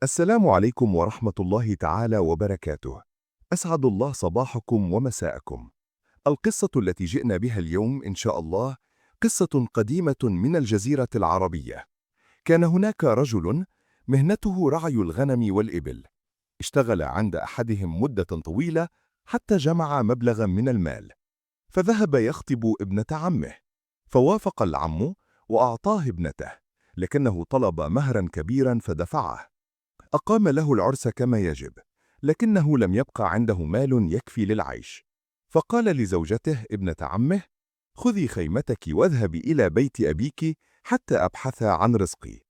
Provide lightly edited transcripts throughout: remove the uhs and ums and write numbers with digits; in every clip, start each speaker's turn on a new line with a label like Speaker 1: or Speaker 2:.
Speaker 1: السلام عليكم ورحمة الله تعالى وبركاته. أسعد الله صباحكم ومساءكم. القصة التي جئنا بها اليوم إن شاء الله قصة قديمة من الجزيرة العربية. كان هناك رجل مهنته رعي الغنم والإبل. اشتغل عند أحدهم مدة طويلة حتى جمع مبلغا من المال، فذهب يخطب ابنة عمه، فوافق العم وأعطاه ابنته، لكنه طلب مهرا كبيرا فدفعه. أقام له العرس كما يجب، لكنه لم يبقى عنده مال يكفي للعيش، فقال لزوجته ابنة عمه: خذي خيمتك واذهبي إلى بيت أبيك حتى أبحث عن رزقي.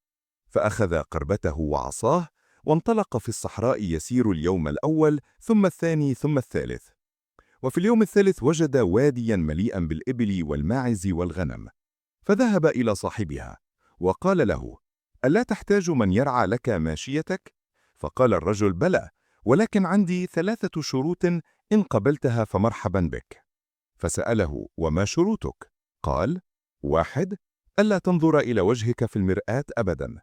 Speaker 1: فأخذ قربته وعصاه وانطلق في الصحراء يسير اليوم الأول ثم الثاني ثم الثالث. وفي اليوم الثالث وجد واديا مليئا بالإبل والماعز والغنم، فذهب إلى صاحبها وقال له: ألا تحتاج من يرعى لك ماشيتك؟ فقال الرجل: بلى، ولكن عندي 3 شروط، إن قبلتها فمرحبا بك. فسأله: وما شروطك؟ قال: 1. ألا تنظر إلى وجهك في المرآة أبدا.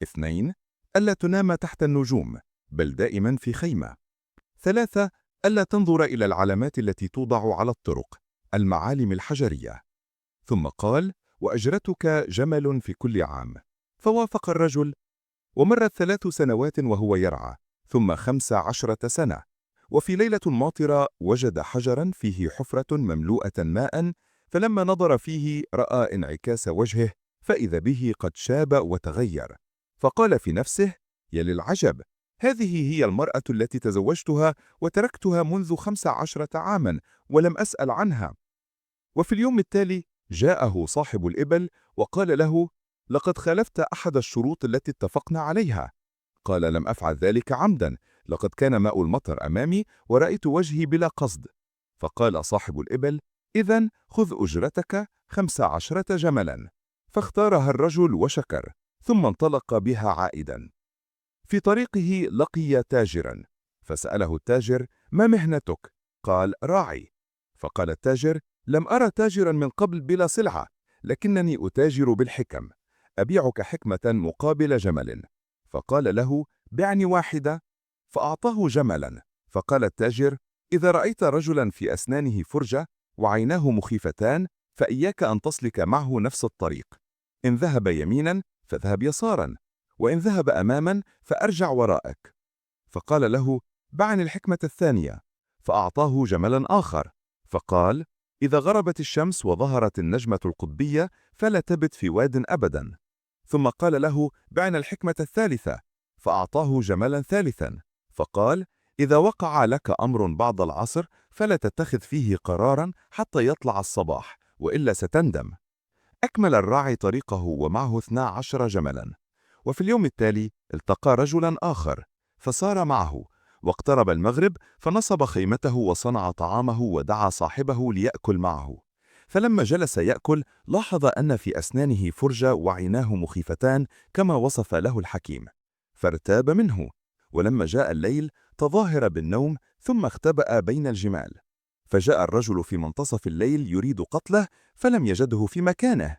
Speaker 1: 2. ألا تنام تحت النجوم، بل دائما في خيمة. 3. ألا تنظر إلى العلامات التي توضع على الطرق، المعالم الحجرية. ثم قال: وأجرتك جمل في كل عام. فوافق الرجل، ومرت 3 سنوات وهو يرعى، ثم 15 سنة. وفي ليلة ماطرة وجد حجرا فيه حفرة مملوءة ماء، فلما نظر فيه رأى انعكاس وجهه، فإذا به قد شاب وتغير. فقال في نفسه: يا للعجب، هذه هي المرأة التي تزوجتها وتركتها منذ 15 عاما ولم أسأل عنها. وفي اليوم التالي جاءه صاحب الإبل وقال له: لقد خالفت أحد الشروط التي اتفقنا عليها. قال: لم أفعل ذلك عمدا، لقد كان ماء المطر أمامي ورأيت وجهي بلا قصد. فقال صاحب الإبل: إذن خذ أجرتك 15 جملا. فاختارها الرجل وشكر، ثم انطلق بها عائدا. في طريقه لقي تاجرا، فسأله التاجر: ما مهنتك؟ قال: راعي. فقال التاجر: لم أرى تاجرا من قبل بلا سلعة، لكنني أتاجر بالحكم، أبيعك حكمة مقابل جمل. فقال له: بعني واحدة. فأعطاه جملا. فقال التاجر: إذا رأيت رجلا في أسنانه فرجة وعيناه مخيفتان، فإياك أن تسلك معه نفس الطريق. إن ذهب يمينا فاذهب يسارا، وإن ذهب أماما فأرجع وراءك. فقال له: بعني الحكمة الثانية. فأعطاه جملا آخر. فقال: إذا غربت الشمس وظهرت النجمة القطبية فلا تبت في واد أبدا. ثم قال له: بعني الحكمة الثالثة. فأعطاه جملا ثالثا. فقال: إذا وقع لك أمر بعد العصر فلا تتخذ فيه قرارا حتى يطلع الصباح، وإلا ستندم. أكمل الراعي طريقه ومعه 12 جملا. وفي اليوم التالي التقى رجلا آخر، فسار معه، واقترب المغرب فنصب خيمته وصنع طعامه ودعا صاحبه ليأكل معه. فلما جلس يأكل لاحظ أن في أسنانه فرجة وعيناه مخيفتان كما وصف له الحكيم، فارتاب منه. ولما جاء الليل تظاهر بالنوم ثم اختبأ بين الجمال. فجاء الرجل في منتصف الليل يريد قتله فلم يجده في مكانه،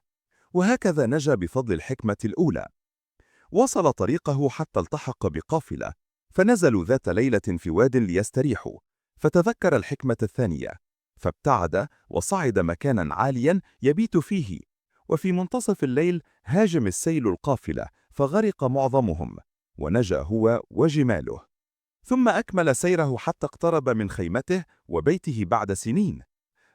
Speaker 1: وهكذا نجا بفضل الحكمة الأولى. وصل طريقه حتى التحق بقافلة، فنزلوا ذات ليلة في واد ليستريحوا، فتذكر الحكمة الثانية، فابتعد وصعد مكانا عاليا يبيت فيه. وفي منتصف الليل هاجم السيل القافلة فغرق معظمهم، ونجا هو وجماله. ثم أكمل سيره حتى اقترب من خيمته وبيته بعد سنين.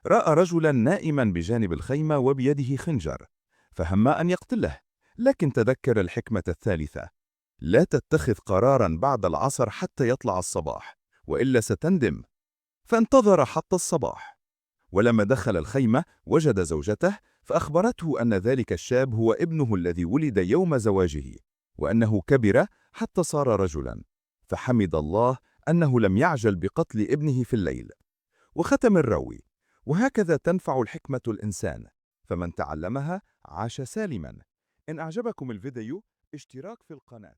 Speaker 1: رأى رجلا نائما بجانب الخيمة وبيده خنجر، فهم أن يقتله، لكن تذكر الحكمة الثالثة: لا تتخذ قرارا بعد العصر حتى يطلع الصباح، وإلا ستندم. فانتظر حتى الصباح، ولما دخل الخيمة وجد زوجته، فأخبرته أن ذلك الشاب هو ابنه الذي ولد يوم زواجه، وأنه كبر حتى صار رجلا، فحمد الله أنه لم يعجل بقتل ابنه في الليل. وختم الراوي: وهكذا تنفع الحكمة الإنسان، فمن تعلمها عاش سالما. إن أعجبكم الفيديو اشتراك في القناة.